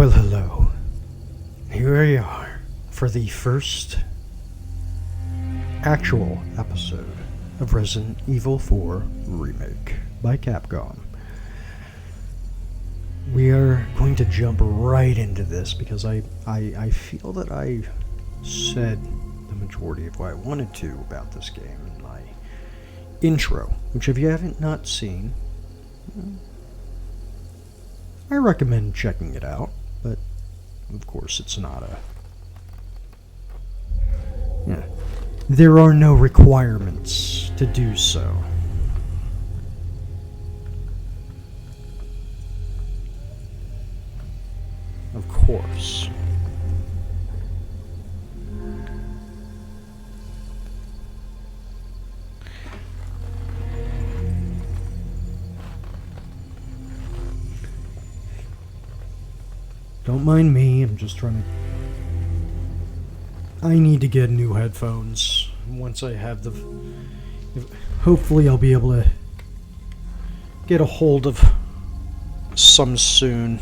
Well, hello. Here we are for the first actual episode of Resident Evil 4 Remake by Capcom. We are going to jump right into this because I feel that I said the majority of what I wanted to about this game in my intro, which if you haven't not seen, I recommend checking it out, but of course it's not a... Yeah. There are no requirements to do so. Of course. Don't mind me, I'm just trying to... I need to get new headphones. Once I have the... Hopefully I'll be able to get a hold of some soon.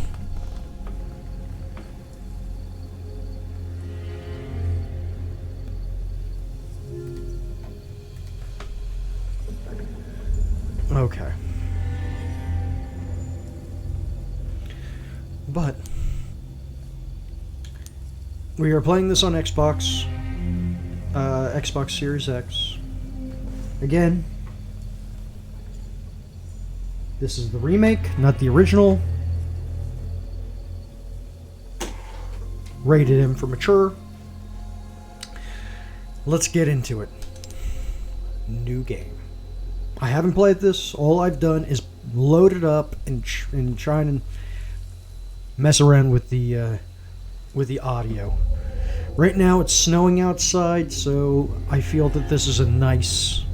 Okay. But we are playing this on Xbox Series X. Again, this is the remake, not the original. Rated M for mature. Let's get into it. New game. I haven't played this. All I've done is load it up and try and mess around with the audio. Right now it's snowing outside, so I feel that this is a nice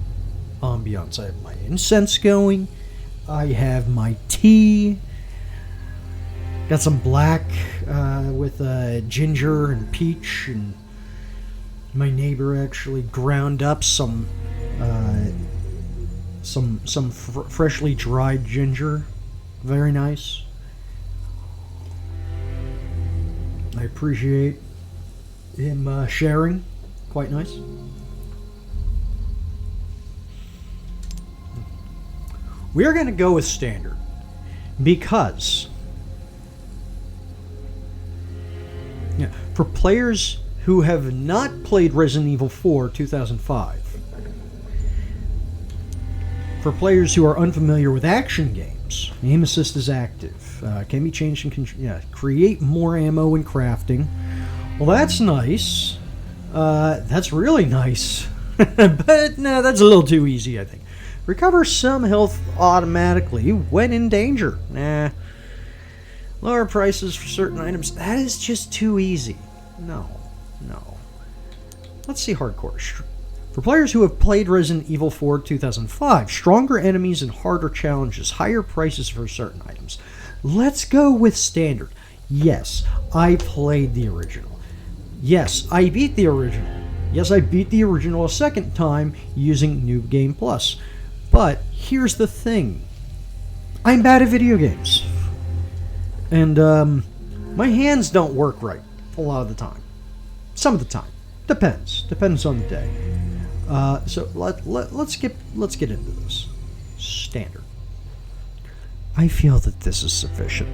ambiance. I have my incense going. I have my tea. Got some black with ginger and peach, and my neighbor actually ground up some freshly dried ginger. Very nice. I appreciate him sharing. Quite nice. We are going to go with standard because for players who have not played Resident Evil 4 2005, for players who are unfamiliar with action games, aim assist is active. Can be changed and create more ammo and crafting. Well, that's nice. That's really nice. But no, that's a little too easy, I think. Recover some health automatically when in danger. Nah. Lower prices for certain items. That is just too easy. No. Let's see hardcore. For players who have played Resident Evil 4 2005, stronger enemies and harder challenges, higher prices for certain items. Let's go with standard. Yes, I played the original. Yes, I beat the original. Yes, I beat the original a second time using New Game Plus. But here's the thing. I'm bad at video games. And my hands don't work right a lot of the time. Some of the time. Depends on the day. So let's get into this. Standard. I feel that this is sufficient.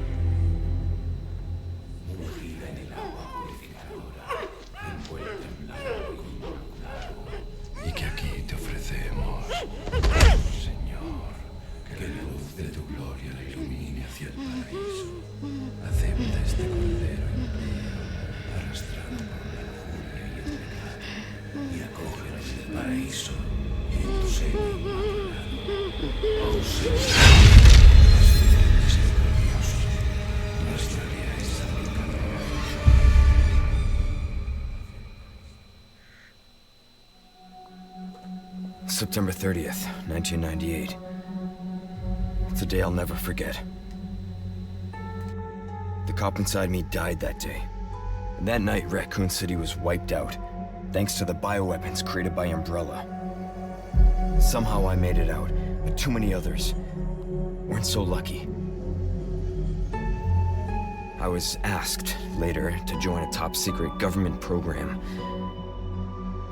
September 30th, 1998. It's a day I'll never forget. The cop inside me died that day. And that night, Raccoon City was wiped out, thanks to the bioweapons created by Umbrella. Somehow I made it out, but too many others weren't so lucky. I was asked later to join a top-secret government program.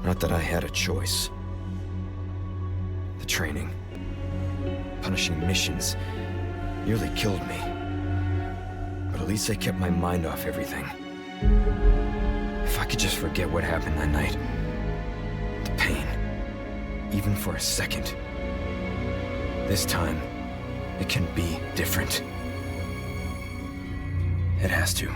Not that I had a choice. The training, punishing missions, nearly killed me. But at least I kept my mind off everything. If I could just forget what happened that night, the pain, even for a second. This time, it can be different. It has to.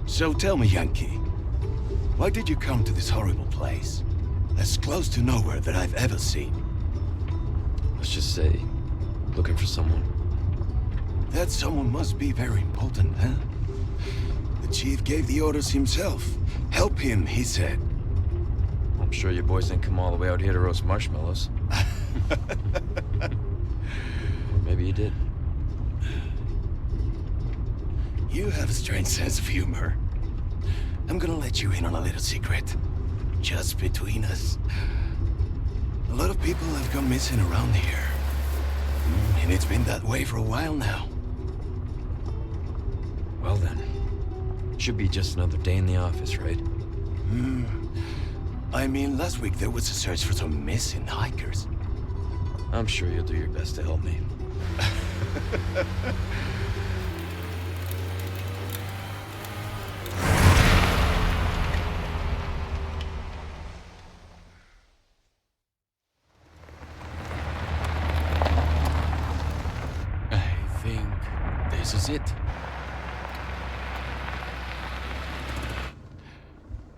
So tell me, Yankee, why did you come to this horrible place? As close to nowhere that I've ever seen. Let's just say, looking for someone. That someone must be very important, huh? The chief gave the orders himself. Help him, he said. I'm sure your boys didn't come all the way out here to roast marshmallows. Maybe you did. You have a strange sense of humor. I'm gonna let you in on a little secret. Just between us. A lot of people have gone missing around here. And it's been that way for a while now. Well then, should be just another day in the office, right? I mean, last week there was a search for some missing hikers. I'm sure you'll do your best to help me. I think this is it.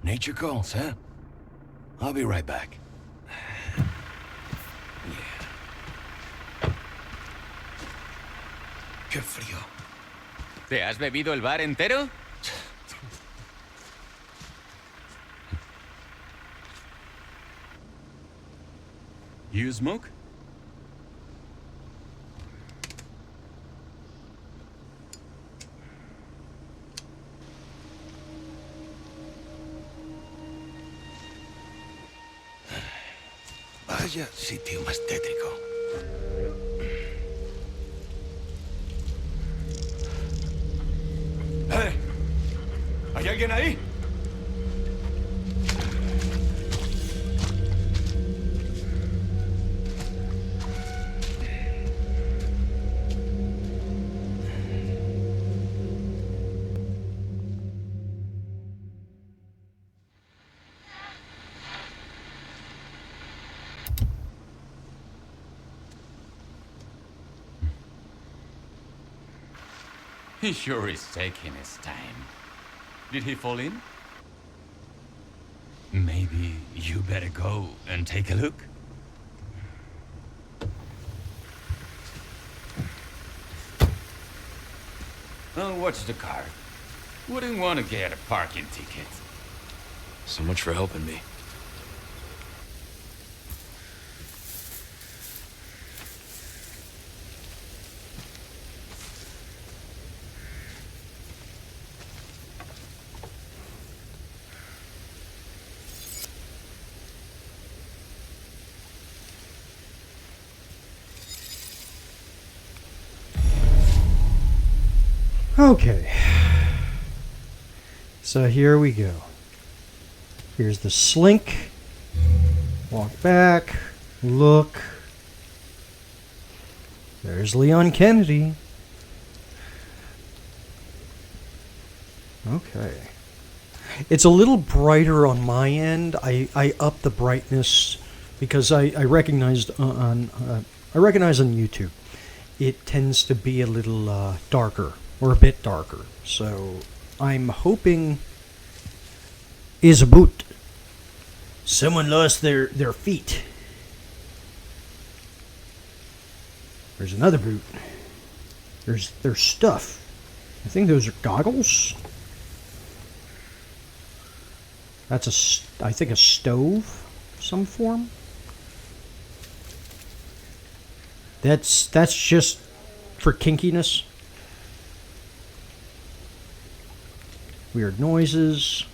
Nature calls, huh? I'll be right back. Qué frío. ¿Te has bebido el bar entero? You smoke? Vaya sitio más tétrico. ¡Eh! ¿Hay alguien ahí? He sure is taking his time. Did he fall in? Maybe you better go and take a look. Oh, watch the car. Wouldn't want to get a parking ticket. So much for helping me. Okay. So here we go. Here's the slink. Walk back. Look. There's Leon Kennedy. Okay. It's a little brighter on my end. I upped the brightness because I recognized on YouTube it tends to be a little darker, or a bit darker. So I'm hoping is a boot. Someone lost their feet. There's another boot. There's stuff. I think those are goggles. That's I think a stove of some form. That's just for kinkiness. weird noises.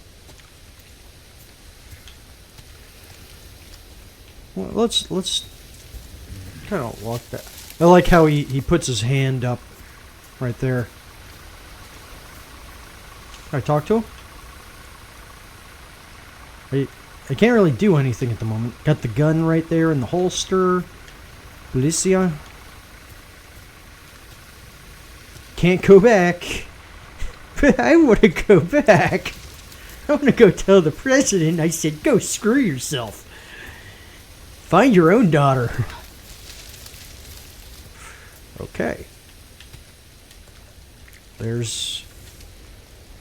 Well, let's kind of walk that. I like how he puts his hand up right there. Can I talk to him? I can't really do anything at the moment. Got the gun right there in the holster. Policia. Can't go back. I want to go back. I want to go tell the president I said, go screw yourself. Find your own daughter. Okay.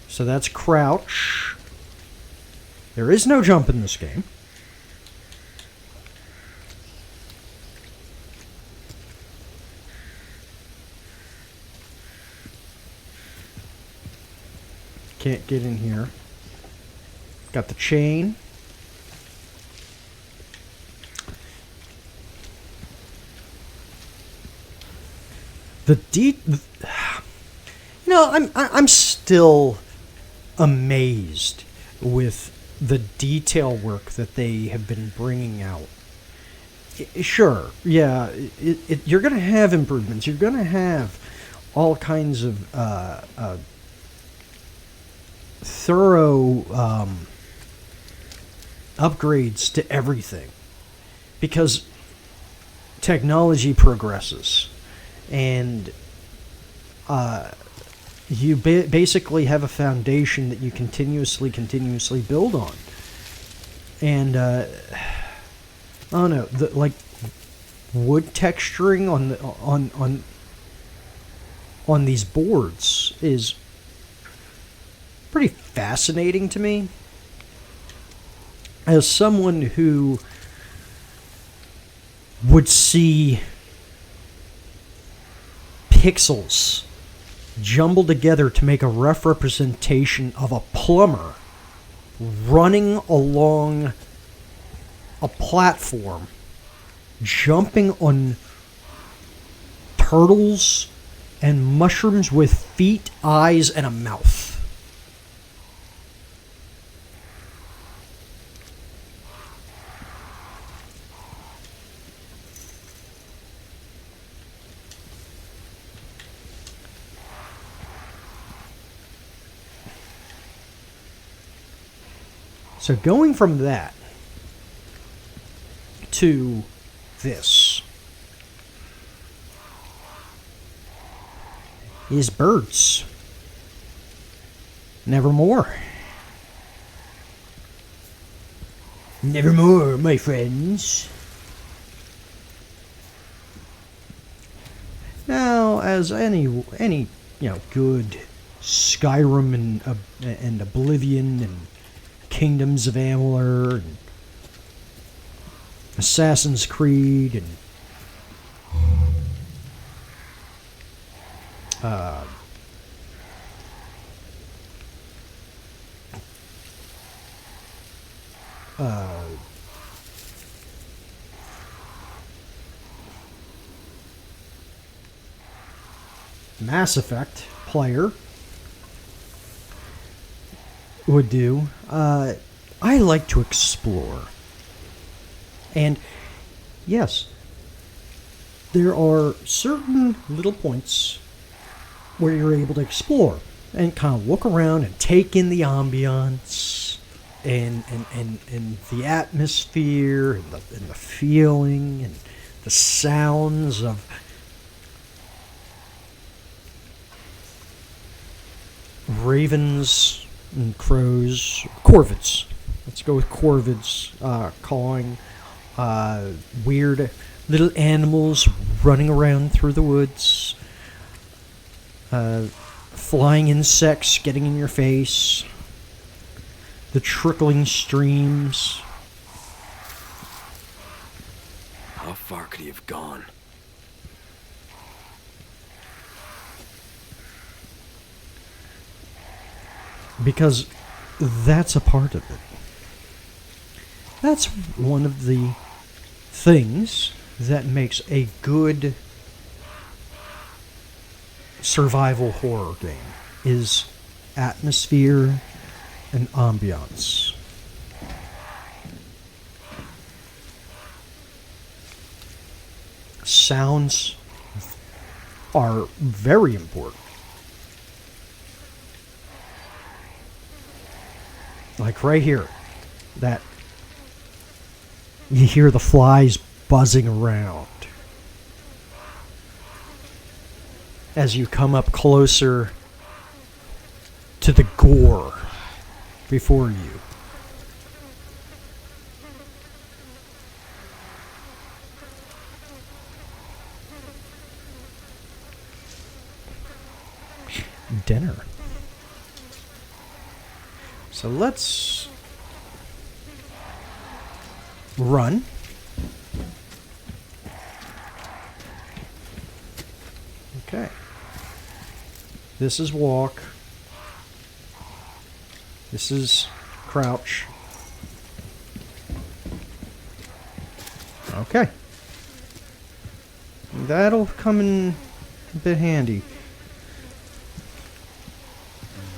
So that's crouch. There is no jump in this game. Can't get in here. Got the chain. I'm still amazed with the detail work that they have been bringing out. Sure, yeah, you're going to have improvements. You're going to have all kinds of thorough upgrades to everything because technology progresses. And you basically have a foundation that you continuously build on. And I don't know, like wood texturing on these boards is pretty fascinating to me. As someone who would see pixels jumbled together to make a rough representation of a plumber running along a platform, jumping on turtles and mushrooms with feet, eyes, and a mouth. So going from that to this is birds. Nevermore. Nevermore, my friends. Now, as any good Skyrim and Oblivion and Kingdoms of Amalur and Assassin's Creed and Mass Effect player would do, I like to explore. And yes, there are certain little points where you're able to explore and kind of look around and take in the ambiance and the atmosphere and the feeling and the sounds of ravens and crows, corvids. Let's go with corvids cawing, weird little animals running around through the woods, flying insects getting in your face, the trickling streams. How far could he have gone? Because that's a part of it. That's one of the things that makes a good survival horror game, is atmosphere and ambiance. Sounds are very important. Like right here, that you hear the flies buzzing around as you come up closer to the gore before you. Dinner. So let's run. Okay. This is walk. This is crouch. Okay. That'll come in a bit handy.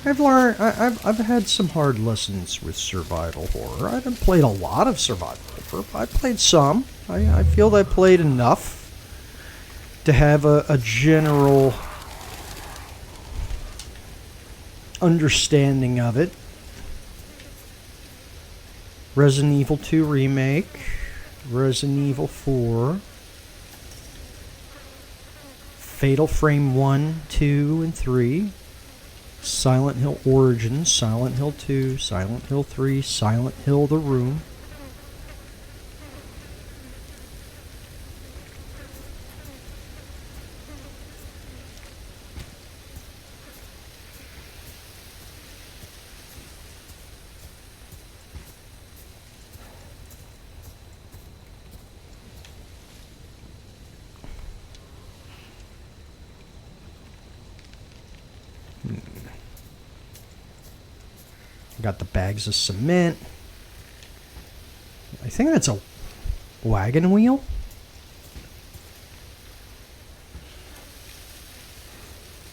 I've learned. I've had some hard lessons with survival horror. I haven't played a lot of survival horror. I played some. I feel I played enough to have a general understanding of it. Resident Evil 2 Remake, Resident Evil 4, Fatal Frame 1, 2, and 3. Silent Hill Origins, Silent Hill 2, Silent Hill 3, Silent Hill The Room. Got the bags of cement. I think that's a wagon wheel.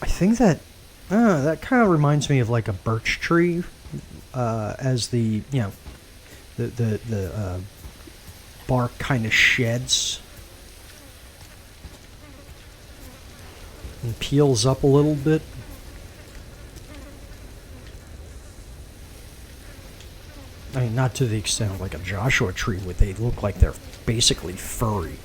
I think that that kind of reminds me of like a birch tree, as the the bark kind of sheds and peels up a little bit. I mean, not to the extent of like a Joshua tree where they look like they're basically furry.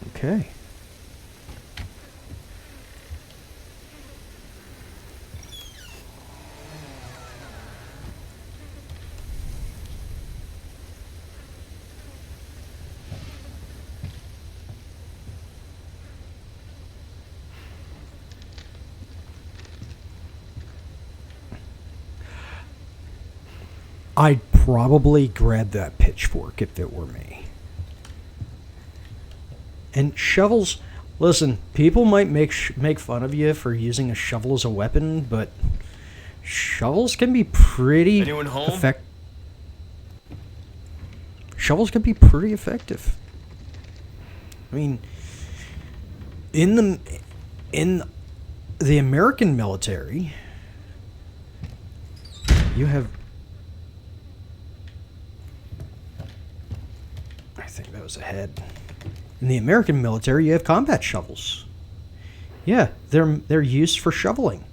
Okay. I'd probably grab that pitchfork if it were me. And shovels, listen, people might make fun of you for using a shovel as a weapon, but shovels can be pretty effective. Shovels can be pretty effective. I mean, in the American military, you have. I think that was a head. In the American military, you have combat shovels. Yeah, they're used for shoveling.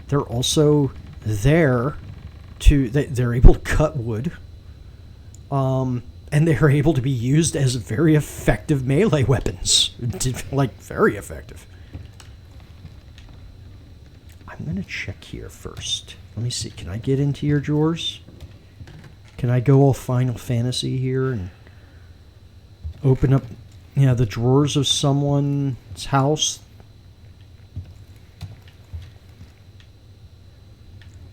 They're also there to they're able to cut wood. And they're able to be used as very effective melee weapons. Like very effective. I'm gonna check here first. Let me see. Can I get into your drawers? Can I go all Final Fantasy here and open up, the drawers of someone's house?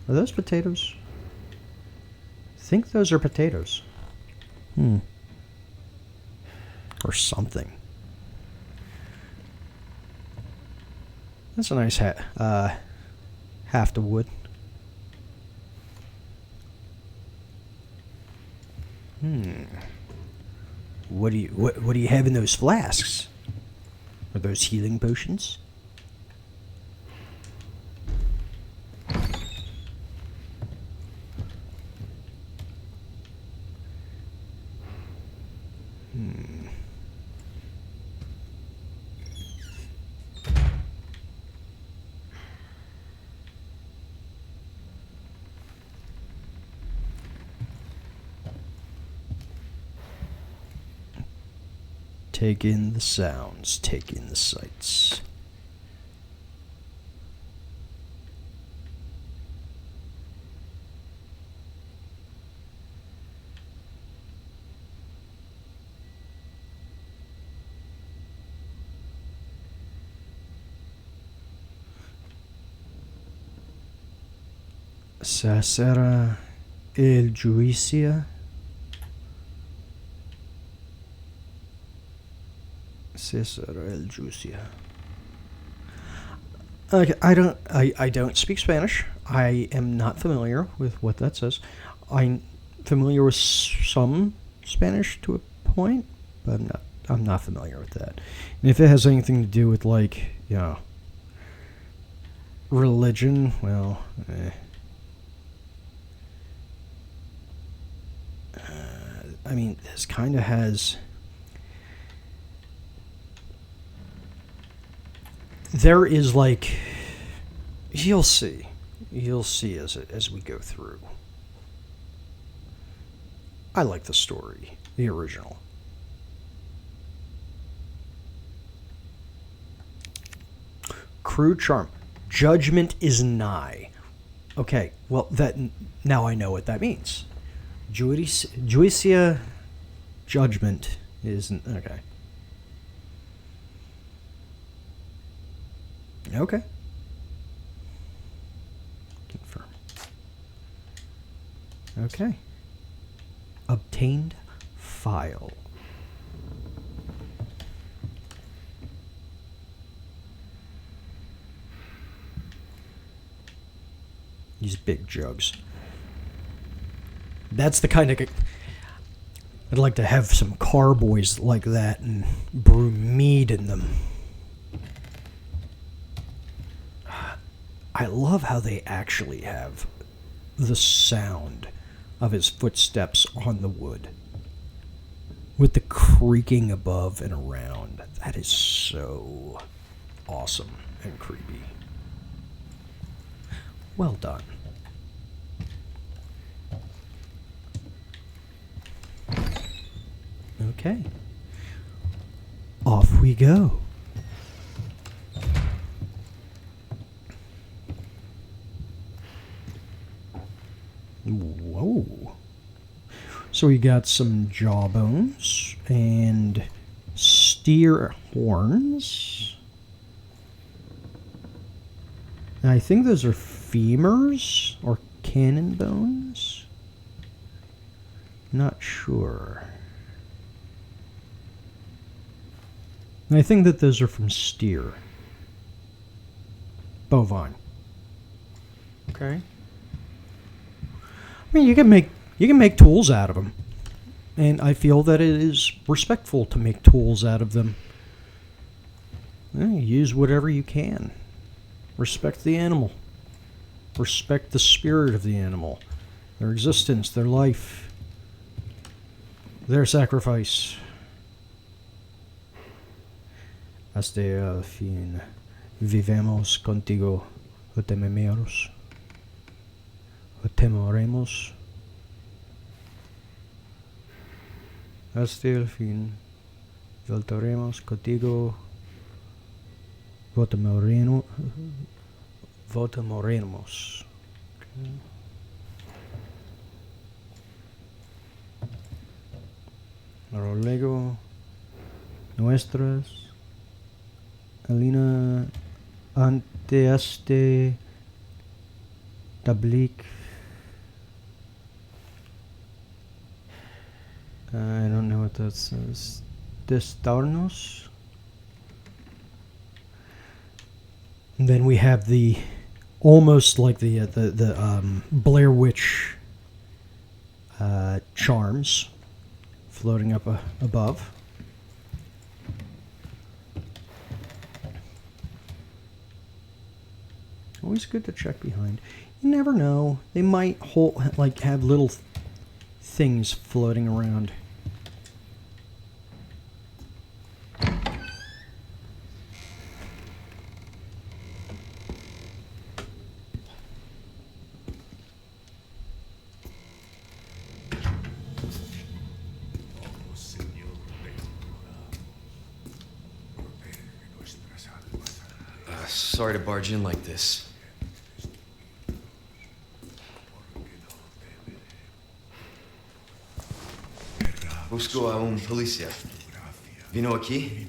Are those potatoes? I think those are potatoes. Or something. That's a nice haft of wood. What do you have in those flasks? Are those healing potions? Take in the sounds, take in the sights. Sasera el Juicia. Sasera el Juicia. Okay, I don't speak Spanish. I am not familiar with what that says. I'm familiar with some Spanish to a point, but I'm not familiar with that. And if it has anything to do with, like, you know, religion, well, I mean, this kind of has... There is, like... You'll see. You'll see as we go through. I like the story, the original. Crew charm. Judgment is nigh. Okay, well, that now I know what that means. Juicia judgment isn't... Okay. Okay. Confirm. Okay. Obtained file. These big jugs. That's the kind of... I'd like to have some carboys like that and brew mead in them. I love how they actually have the sound of his footsteps on the wood. With the creaking above and around. That is so awesome and creepy. Well done. Okay. Off we go. Whoa. So we got some jawbones and steer horns. And I think those are femurs or cannon bones. Not sure. And I think that those are from steer. Bovine. Okay. I mean, you can make tools out of them, and I feel that it is respectful to make tools out of them. Use whatever you can. Respect the animal. Respect the spirit of the animal, their existence, their life, their sacrifice. Hasta el fin vivemos contigo, o tememos. O temoremos. Hasta el fin voltaremos contigo. Votamoremos. Okay. Luego nuestras Alina ante este tablik. I don't know what that says. Destarnos. And then we have the almost like the Blair Witch charms floating up above. Always good to check behind. You never know. They might have little things floating around. Sorry to barge in like this. Busco a un policía. Vino aquí?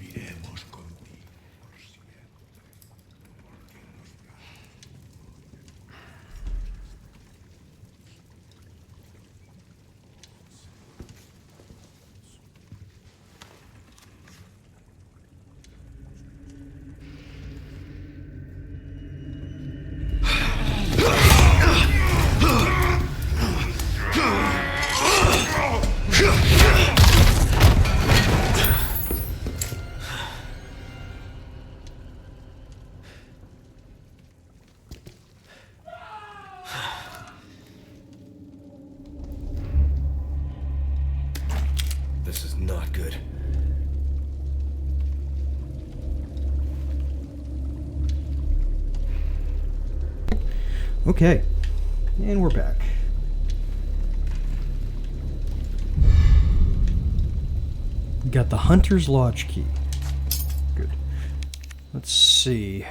This is not good. Okay, and we're back. Got the Hunter's Lodge key. Good. Let's see.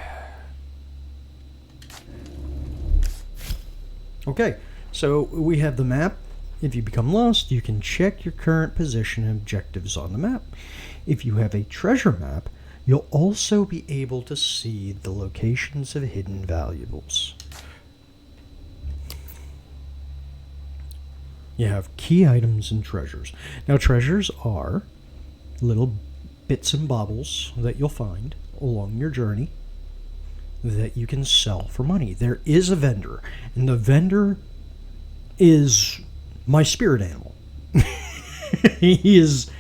Okay, so we have the map. If you become lost, you can check your current position and objectives on the map. If you have a treasure map, you'll also be able to see the locations of hidden valuables. You have key items and treasures. Now, treasures are little bits and baubles that you'll find along your journey that you can sell for money. There is a vendor, and the vendor is my spirit animal. he is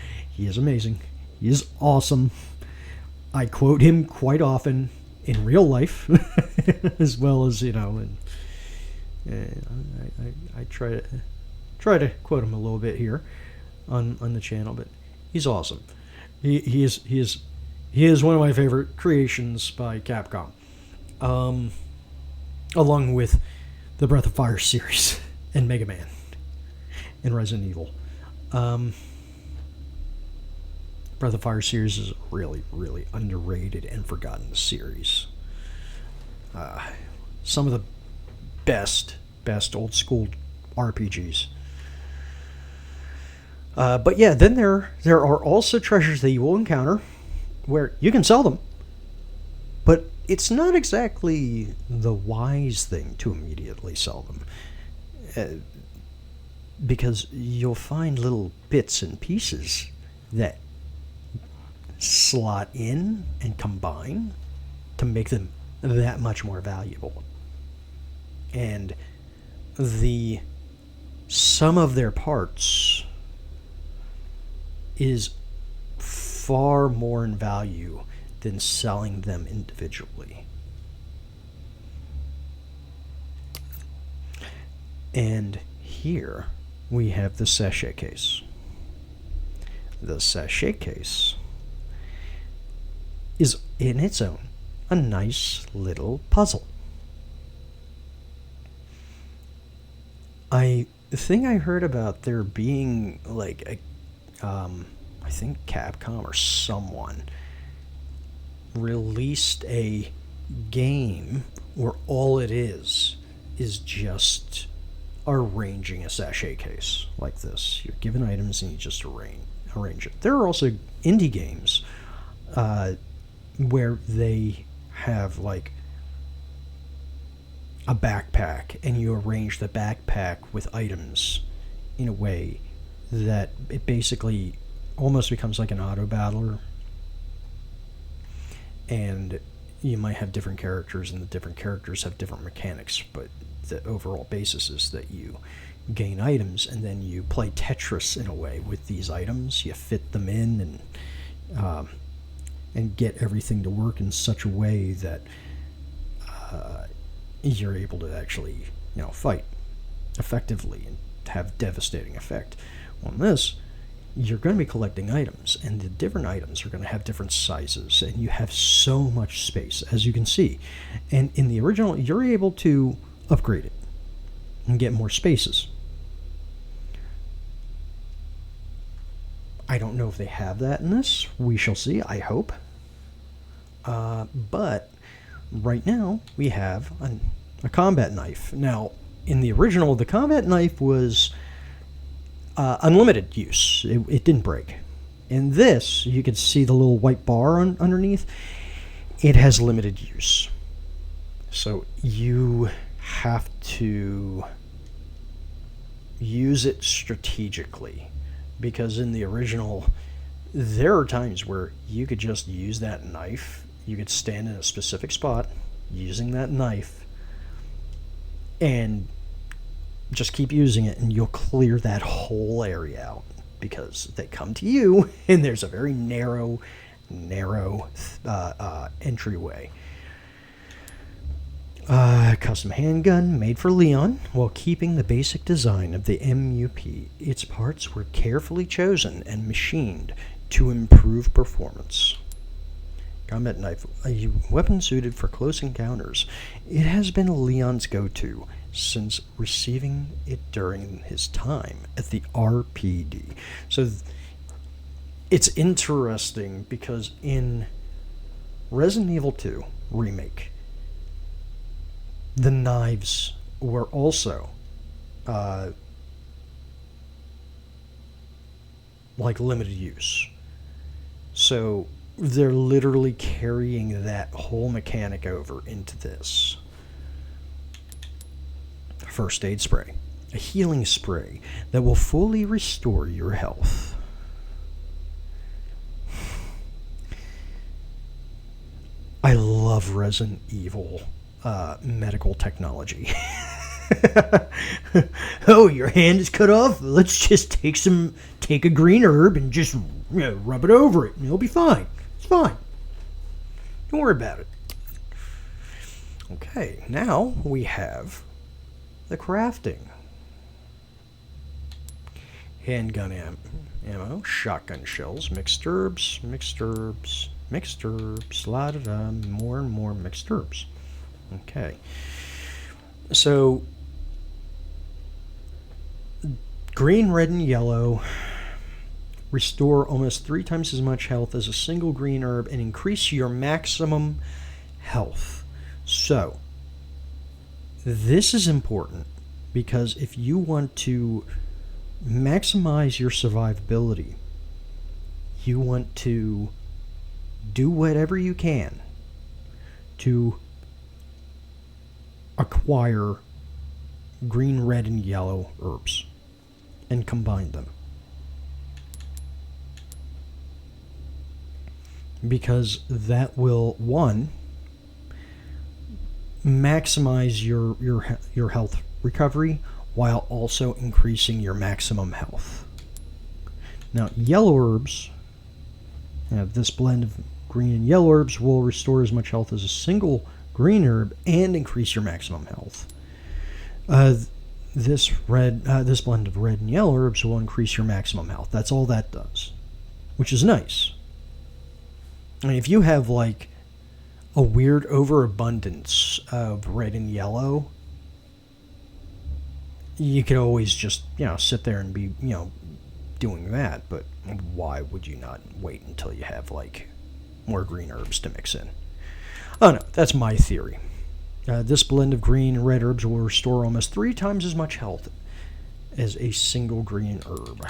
amazing. He is awesome. I quote him quite often in real life, as well as, you know, and I try to quote him a little bit here on the channel, but he's awesome. He is one of my favorite creations by Capcom, along with the Breath of Fire series and Mega Man and Resident Evil. Breath of Fire series is a really, really underrated and forgotten series. Some of the best old school RPGs. But yeah, then there are also treasures that you will encounter where you can sell them, but it's not exactly the wise thing to immediately sell them, because you'll find little bits and pieces that slot in and combine to make them that much more valuable. And the sum of their parts is far more in value than selling them individually. And here we have the sachet case. The sachet case is in its own a nice little puzzle. I think I heard about there being like a I think Capcom or someone released a game where all it is just arranging a sachet case like this. You're given items and you just arrange it. There are also indie games where they have like a backpack and you arrange the backpack with items in a way that it basically almost becomes like an auto battler, and you might have different characters and the different characters have different mechanics, but the overall basis is that you gain items, and then you play Tetris in a way with these items. You fit them in and get everything to work in such a way that you're able to actually, fight effectively and have devastating effect. On this, you're going to be collecting items, and the different items are going to have different sizes, and you have so much space, as you can see. And in the original, you're able to upgrade it and get more spaces. I don't know if they have that in this. We shall see, I hope. But right now, we have a combat knife. Now, in the original, the combat knife was unlimited use. It didn't break. In this, you can see the little white bar underneath. It has limited use. So you have to use it strategically. Because in the original, there are times where you could just use that knife. You could stand in a specific spot using that knife and just keep using it, and you'll clear that whole area out because they come to you and there's a very narrow entryway. Custom handgun made for Leon while keeping the basic design of the MUP. Its parts were carefully chosen and machined to improve performance. Combat knife, a weapon suited for close encounters. It has been Leon's go-to since receiving it during his time at the RPD. So it's interesting because in Resident Evil 2 Remake, the knives were also like limited use. So they're literally carrying that whole mechanic over into this. First aid spray. A healing spray that will fully restore your health. I love Resident Evil medical technology. Oh, your hand is cut off? Let's just take a green herb and just rub it over it and it'll be fine. It's fine. Don't worry about it. Okay, now we have the crafting. Handgun ammo, shotgun shells, mixed herbs, la-da-da, more and more mixed herbs. Okay. So, green, red, and yellow restore almost 3 times as much health as a single green herb and increase your maximum health. So, this is important because if you want to maximize your survivability, you want to do whatever you can to acquire green, red, and yellow herbs and combine them. Because that will, one, maximize your health recovery while also increasing your maximum health. Now, yellow herbs, this blend of green and yellow herbs will restore as much health as a single green herb and increase your maximum health. This blend of red and yellow herbs will increase your maximum health. That's all that does, which is nice. I mean, if you have like a weird overabundance of red and yellow, you could always just, sit there and be, doing that. But why would you not wait until you have like more green herbs to mix in? Oh no, that's my theory. This blend of green and red herbs will restore almost 3 times as much health as a single green herb.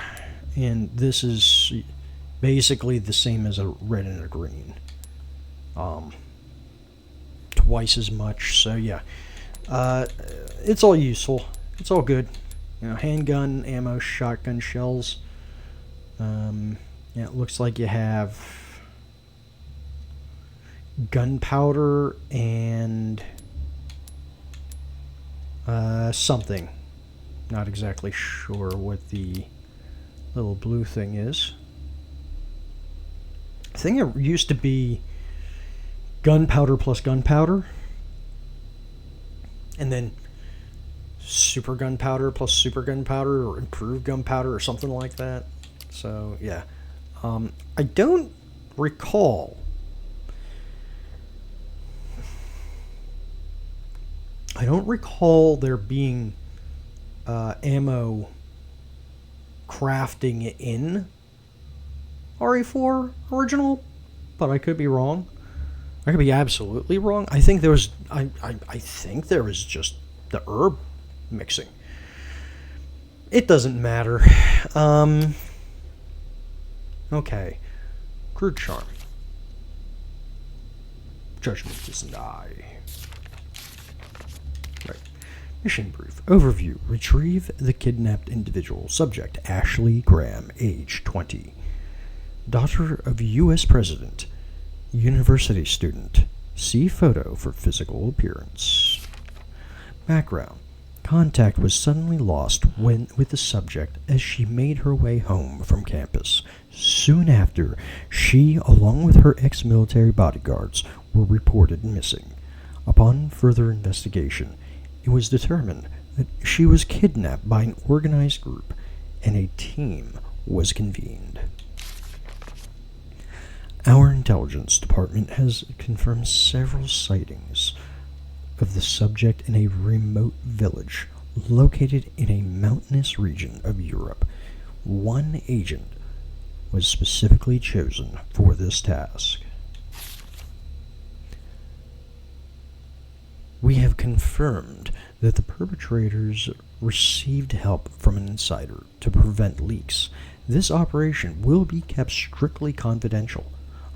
And this is basically the same as a red and a green. Twice as much, so yeah. It's all useful. It's all good. Handgun, ammo, shotgun shells. It looks like you have gunpowder and something. Not exactly sure what the little blue thing is. I think it used to be gunpowder plus gunpowder. And then super gunpowder plus super gunpowder or improved gunpowder or something like that. So, yeah. I don't recall there being ammo crafting in RE4 original, but I could be wrong. I could be absolutely wrong. I think there was I think there was just the herb mixing. It doesn't matter. Okay. Crude charm. Judgment is nigh. Right. Mission brief. Overview. Retrieve the kidnapped individual. Subject Ashley Graham, age 20. Daughter of U.S. President. University student. See photo for physical appearance. Background. Contact was suddenly lost with the subject as she made her way home from campus. Soon after, she, along with her ex-military bodyguards, were reported missing. Upon further investigation, it was determined that she was kidnapped by an organized group, and a team was convened. Our intelligence department has confirmed several sightings of the subject in a remote village located in a mountainous region of Europe. One agent was specifically chosen for this task. We have confirmed that the perpetrators received help from an insider to prevent leaks. This operation will be kept strictly confidential.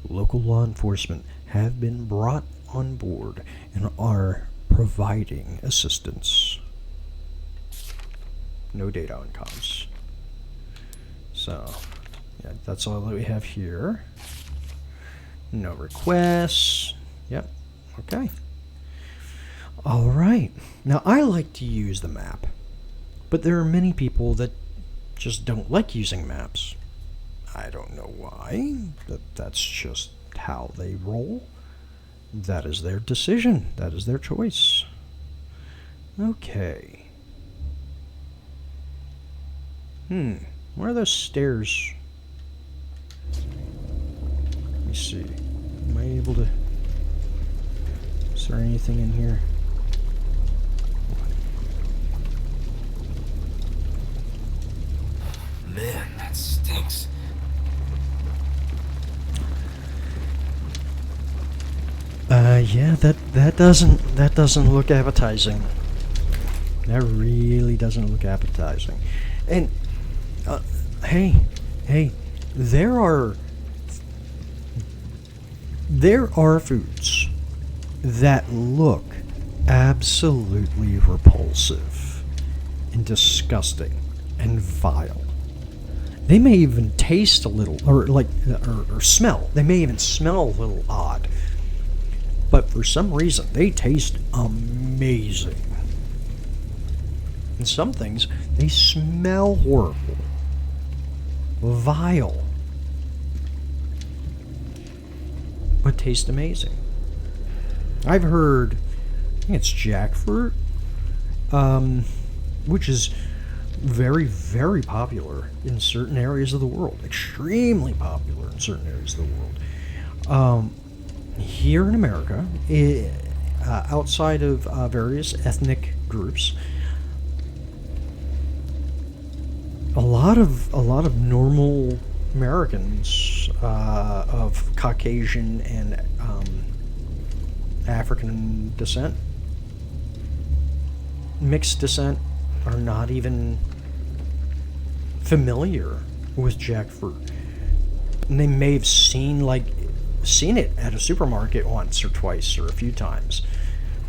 Local law enforcement have been brought on board and are providing assistance. No data on comms. So, yeah, that's all that we have here. No requests. Yep. Okay. All right. Now, I like to use the map, but there are many people that just don't like using maps. I don't know why, but that's just how they roll. That is their decision. That is their choice. Okay. Where are those stairs? Let me see. Am I able to... Is there anything in here? Man, that stinks. Yeah, that doesn't look appetizing. That really doesn't look appetizing. And hey, there are foods that look absolutely repulsive and disgusting and vile. They may even taste a little, or smell. They may even smell a little odd. But for some reason, they taste amazing. And some things, they smell horrible. Vile. But taste amazing. I've heard, I think it's jackfruit, which is very, very popular in certain areas of the world. Extremely popular in certain areas of the world. Here in America, outside of various ethnic groups, a lot of normal Americans of Caucasian and African descent, mixed descent, are not even familiar with jackfruit. And they may have seen it at a supermarket once or twice or a few times,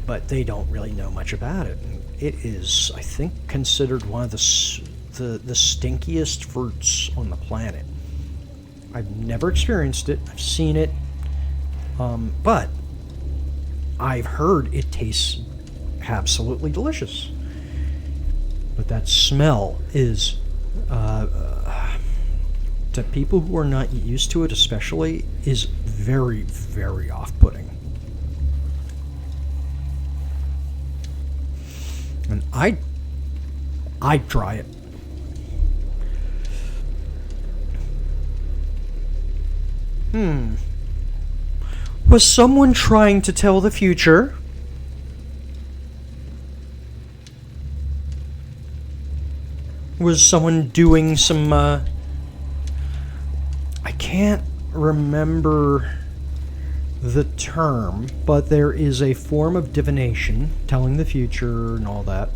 but they don't really know much about it. And it is, I think, considered one of the stinkiest fruits on the planet. I've never experienced it. I've seen it, but I've heard it tastes absolutely delicious. But that smell is, to people who are not used to it especially, is very, very off-putting. And I'd try it. Was someone trying to tell the future? Was someone doing some, I can't remember the term, but there is a form of divination, telling the future and all that,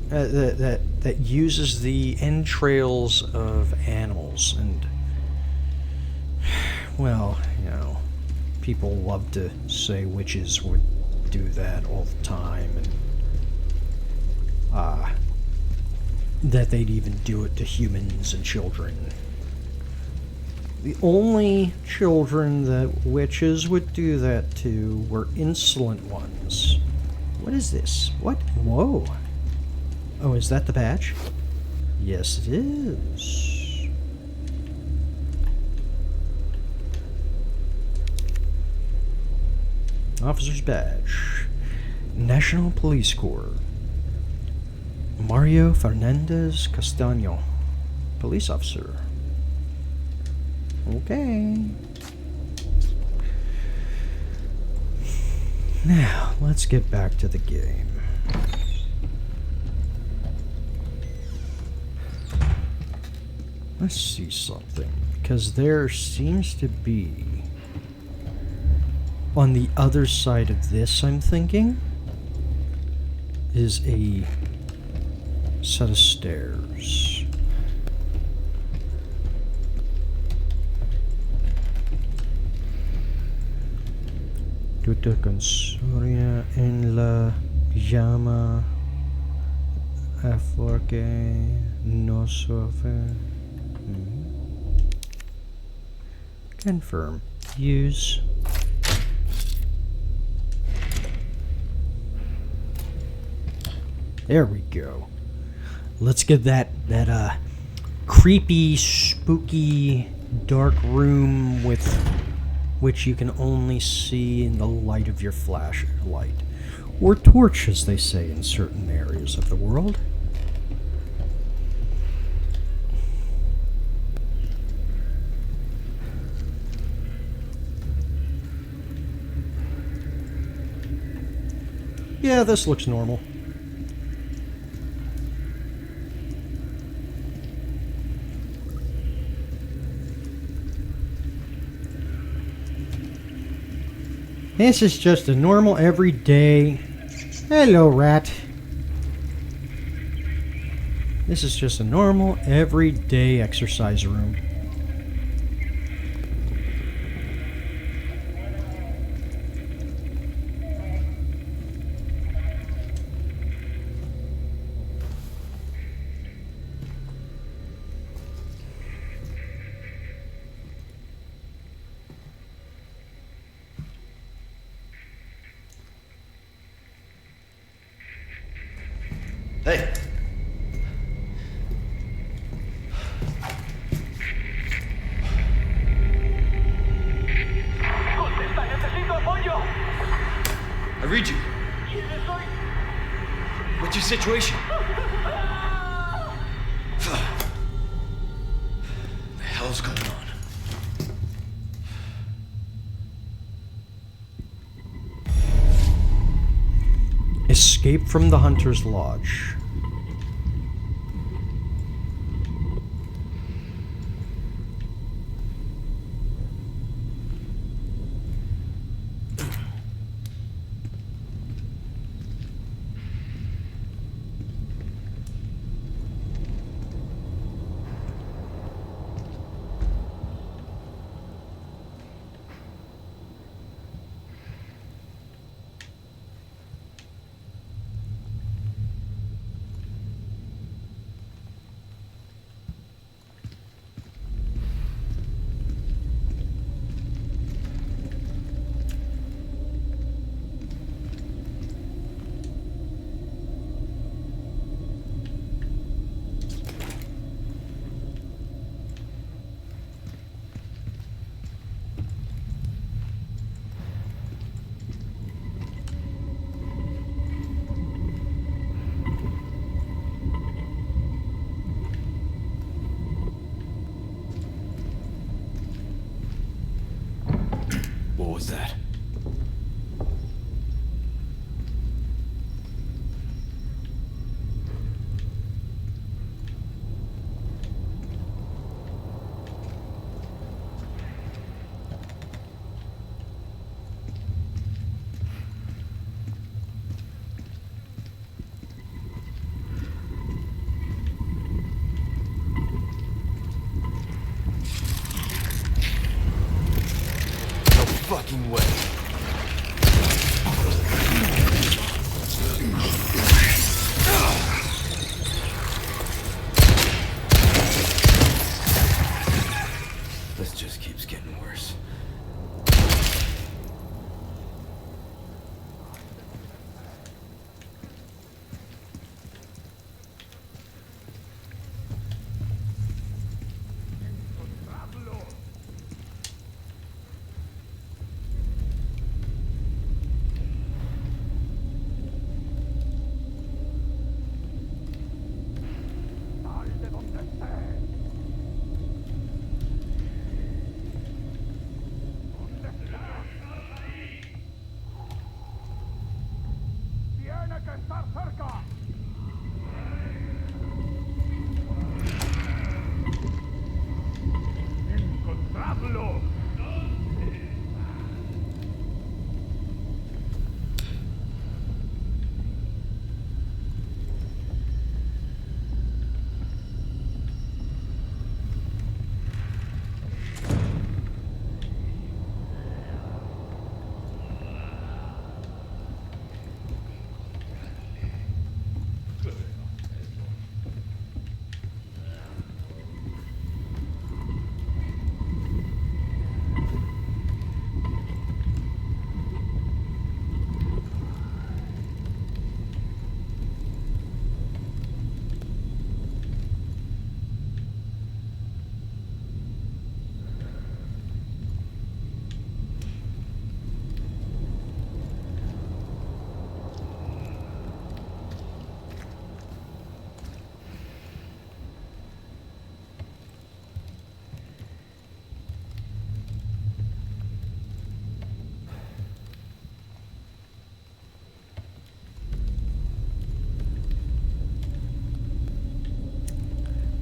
that uses the entrails of animals, and, well, you know, people love to say witches would do that all the time, and that they'd even do it to humans and children. The only children that witches would do that to were insolent ones. What is this? What? Whoa. Oh, is that the badge? Yes, it is. Officer's badge. National Police Corps. Mario Fernandez Castaño. Police officer. Okay. Now, let's get back to the game. Let's see something. Because there seems to be, on the other side of this, I'm thinking, is a set of stairs. Tuta consoria en la llama a porque no sufre. Confirm. Use. There we go. Let's get that creepy, spooky, dark room with which you can only see in the light of your flashlight, or torch, as they say in certain areas of the world. Yeah, this looks normal. This is just a normal everyday... Hello, rat. This is just a normal everyday exercise room. Hey! I read you. What's your situation? What the hell's going on? Escape from the Hunter's Lodge.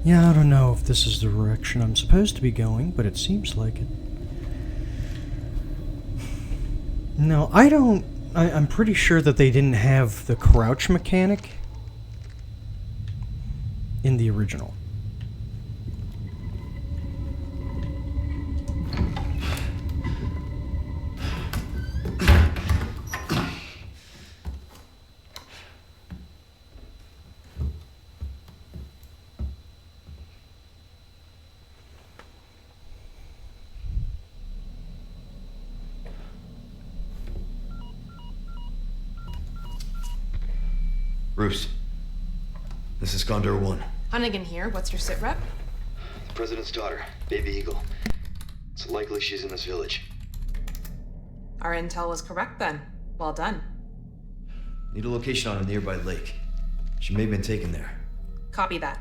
Yeah, I don't know if this is the direction I'm supposed to be going, but it seems like it. No, I don't... I'm pretty sure that they didn't have the crouch mechanic in the original. Bruce, this is Condor 1. Hunnigan here. What's your sit rep? The President's daughter, Baby Eagle. It's likely she's in this village. Our intel was correct then. Well done. Need a location on a nearby lake. She may have been taken there. Copy that.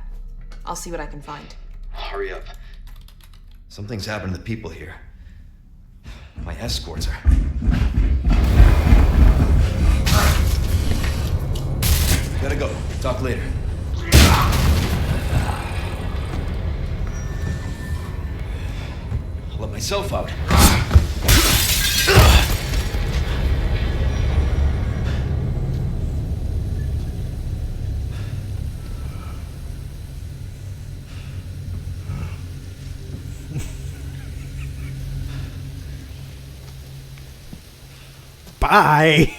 I'll see what I can find. Hurry up. Something's happened to the people here. My escorts are... Gotta go. Talk later. I'll let myself out. Bye!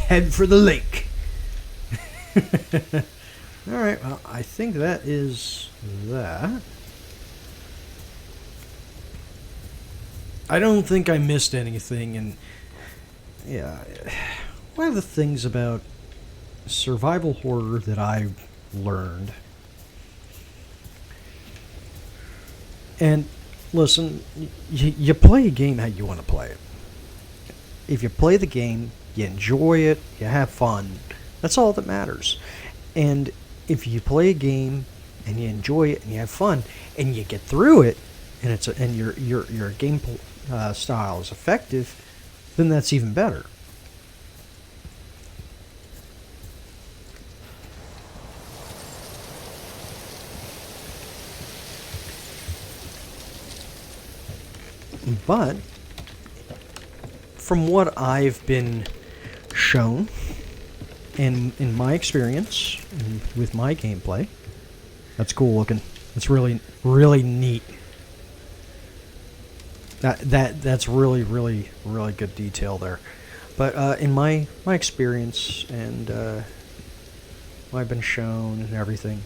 Head for the lake. Alright, well, I think that is that. I don't think I missed anything, and yeah, one of the things about survival horror that I've learned, and listen, you play a game how you want to play it. If you play the game, you enjoy it, you have fun, that's all that matters. And if you play a game and you enjoy it and you have fun and you get through it, and your game style is effective, then that's even better. But from what I've been shown, and in my experience and with my gameplay, that's cool looking. It's really, really neat. That's really, really, really good detail there. But in my experience and what I've been shown and everything,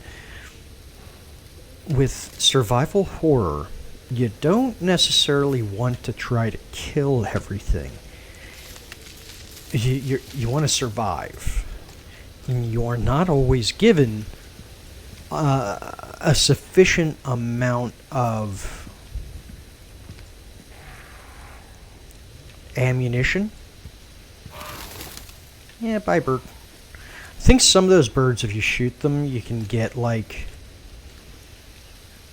with survival horror, you don't necessarily want to try to kill everything. You want to survive. And you are not always given a sufficient amount of ammunition. Yeah, bye, bird. I think some of those birds, if you shoot them, you can get, like,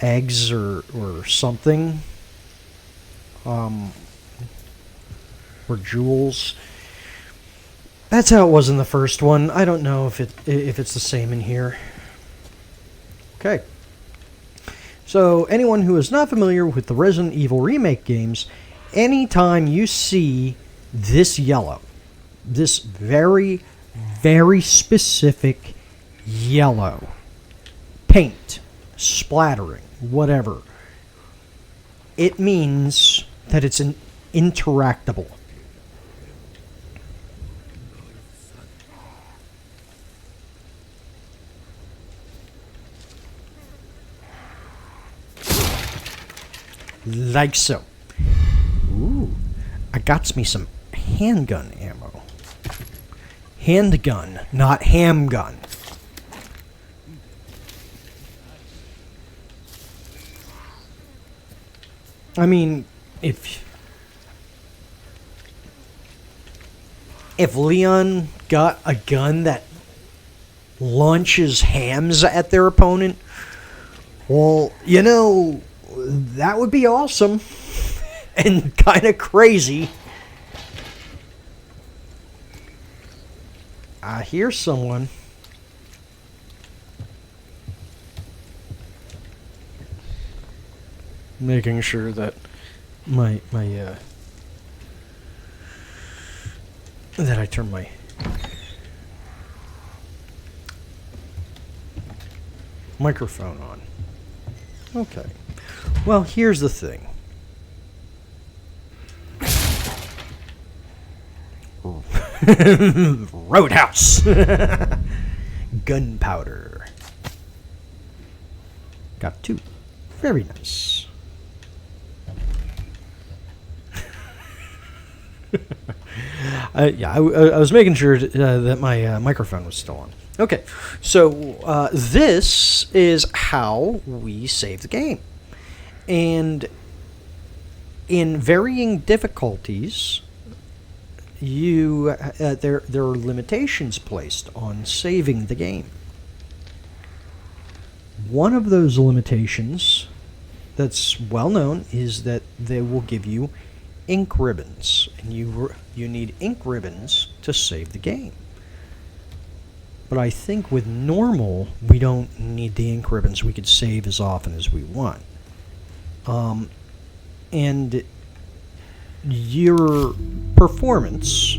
eggs or something. Or jewels. That's how it was in the first one. I don't know if it's the same in here. Okay. So, anyone who is not familiar with the Resident Evil Remake games, anytime you see this yellow, this very, very specific yellow paint, splattering, whatever, it means that it's an interactable. Like so. Ooh, I got me some handgun ammo. Handgun, not hamgun. I mean, if Leon got a gun that launches hams at their opponent, well, you know, that would be awesome and kind of crazy. I hear someone. making sure that that I turn my microphone on. Okay. Well, here's the thing. Roadhouse. Gunpowder. Got 2. Very nice. I was making sure that my microphone was still on. Okay, so this is how we save the game. And in varying difficulties, there are limitations placed on saving the game. One of those limitations that's well known is that they will give you ink ribbons, and you need ink ribbons to save the game. But I think with normal, we don't need the ink ribbons. We could save as often as we want. And your performance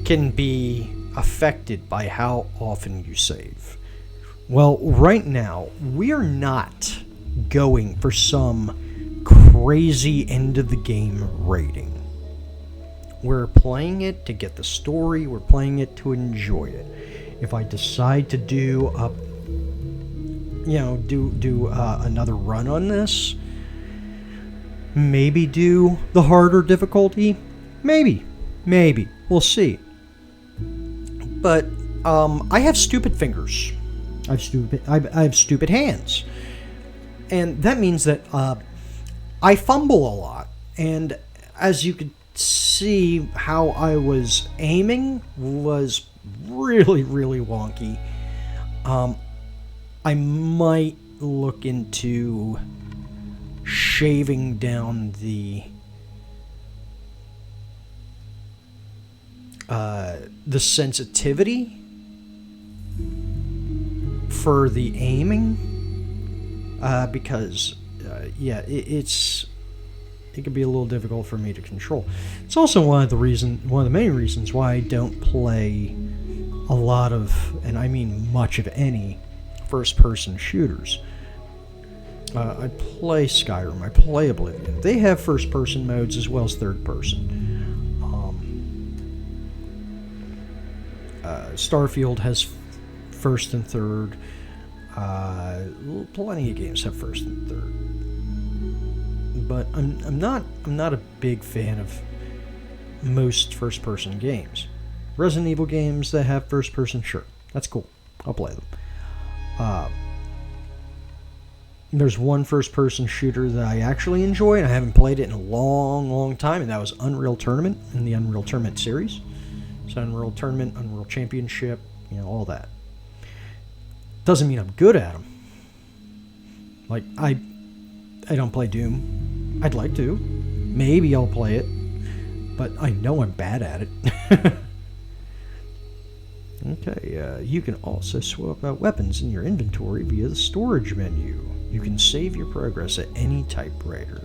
can be affected by how often you save. Well, right now, we're not going for some crazy end-of-the-game rating. We're playing it to get the story. We're playing it to enjoy it. If I decide to do another run on this, maybe do the harder difficulty, maybe, we'll see. But I have stupid fingers. I have stupid hands, and that means that I fumble a lot. And as you could see, how I was aiming was really, really wonky. I might look into shaving down the sensitivity for the aiming, because it can be a little difficult for me to control. It's also one of the many reasons why I don't play a lot of, and I mean much of any, first-person shooters. I play Skyrim, I play Oblivion. They have first-person modes as well as third-person. Starfield has first and third. Plenty of games have first and third. But I'm not a big fan of most first-person games. Resident Evil games that have first-person, sure, that's cool. I'll play them. There's one first-person shooter that I actually enjoy, and I haven't played it in a long, long time, and that was Unreal Tournament in the Unreal Tournament series. So Unreal Tournament, Unreal Championship, all that. Doesn't mean I'm good at them. Like, I don't play Doom. I'd like to. Maybe I'll play it. But I know I'm bad at it. Okay, you can also swap out weapons in your inventory via the storage menu. You can save your progress at any typewriter.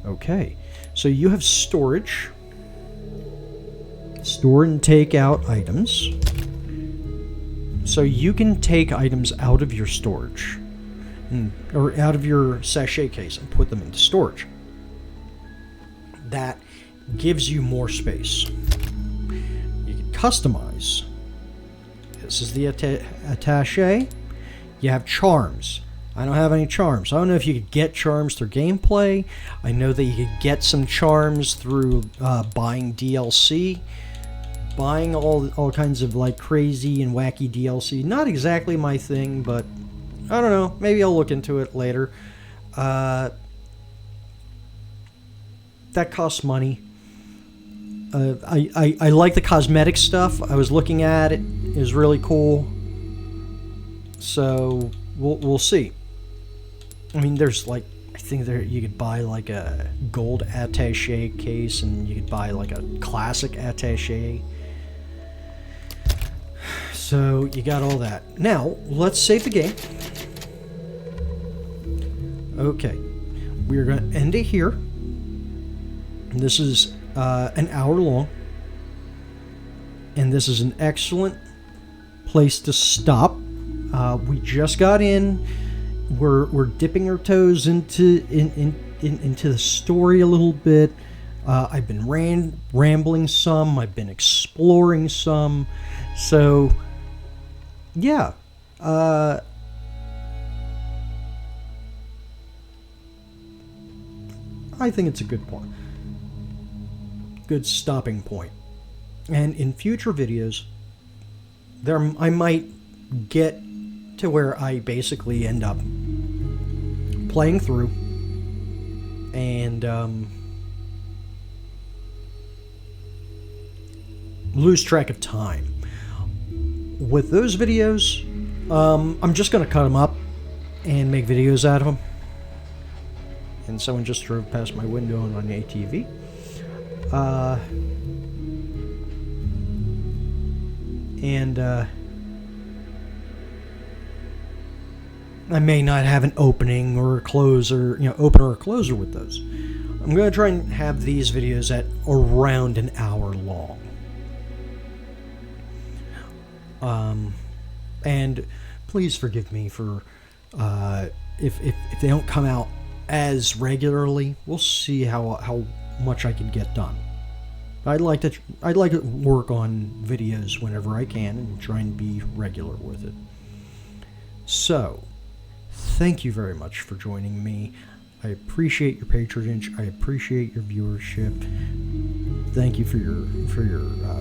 Okay, so you have storage. Store and take out items. So you can take items out of your storage, or out of your sachet case, and put them into storage. That gives you more space. You can customize. This is the attaché. You have charms. I don't have any charms. I don't know if you could get charms through gameplay. I know that you could get some charms through buying DLC. Buying all kinds of like crazy and wacky DLC. Not exactly my thing, but I don't know. Maybe I'll look into it later. That costs money. I like the cosmetic stuff. I was looking at it. It was really cool. So we'll see. I mean, there's like, I think you could buy like a gold attaché case, and you could buy like a classic attaché. So you got all that. Now let's save the game. Okay. we are going to end it here. This is an hour long, and this is an excellent place to stop. We just got in. We're dipping our toes into the story a little bit. I've been rambling some. I've been exploring some. So, yeah. I think it's a good point. Good stopping point. And in future videos, I might get to where I basically end up playing through and lose track of time. With those videos, I'm just going to cut them up and make videos out of them. And someone just drove past my window on an ATV. I may not have an opening or a closer, opener or closer with those. I'm going to try and have these videos at around an hour long. And please forgive me for if they don't come out as regularly. We'll see how much I can get done. I'd like to work on videos whenever I can and try and be regular with it. So, thank you very much for joining me. I appreciate your patronage. I appreciate your viewership. Thank you for your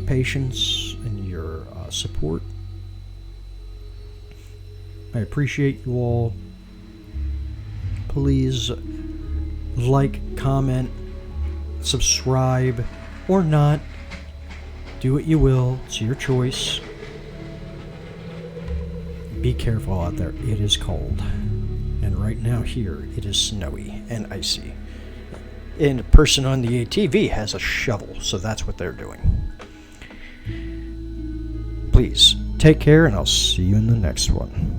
patience and your support. I appreciate you all. Please like, comment, subscribe, or not. Do what you will. It's your choice. Be careful out there. It is cold. And right now here, it is snowy and icy. And the person on the ATV has a shovel, so that's what they're doing. Please, take care, and I'll see you in the next one.